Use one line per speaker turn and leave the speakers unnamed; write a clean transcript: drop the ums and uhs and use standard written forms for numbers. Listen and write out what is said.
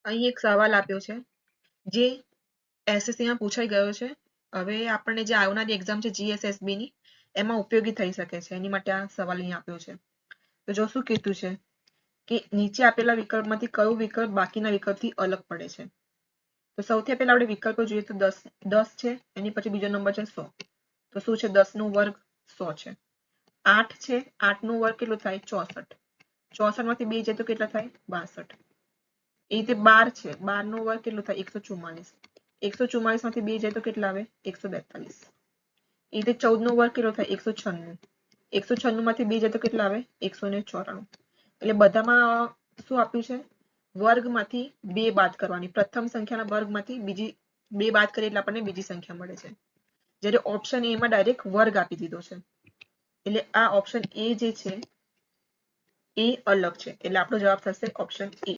અહીં એક સવાલ આપ્યો છે જે એસએસસી માં પૂછાઈ ગયો છે. હવે આપણને જે આવનારી એક્ઝામ છે જીએસએસબી ની એમાં ઉપયોગી થઈ શકે છે એની માટે આ સવાલ અહીં આપ્યો છે. તો જો શું કીધું છે કે નીચે આપેલા વિકલ્પમાંથી કયો વિકલ્પ બાકીના વિકલ્પથી અલગ પડે છે. તો સૌથી પહેલા આપણે વિકલ્પો જોઈએ તો 10 છે, એની પછી બીજો નંબર છે 100. તો શું છે 10 નો વર્ગ 100 છે. 8 છે, 8 નો વર્ગ કેટલો થાય 64. 64 માંથી 2 જાય તો કેટલા થાય 62. એ રીતે 12 છે, 12 નો વર્ગ કેટલો થાય 144. 144 માંથી 2 જાય તો કેટલા આવે 142. એ રીતે 14 નો વર્ગ કેટલો થાય 196. 196 માંથી 2 જાય તો કેટલા આવે 194. એટલે બધામાં શું આપ્યું છે વર્ગમાંથી 2 બાદ કરવાની. પ્રથમ સંખ્યાના વર્ગમાંથી બીજી 2 બાદ કરીએ એટલે આપણને બીજી સંખ્યા મળે છે. જ્યારે ઓપ્શન એ માં ડાયરેક્ટ વર્ગ આપી દીધો છે. એટલે આ ઓપ્શન એ જે છે એ અલગ છે. એટલે આપણો જવાબ થશે ઓપ્શન એ.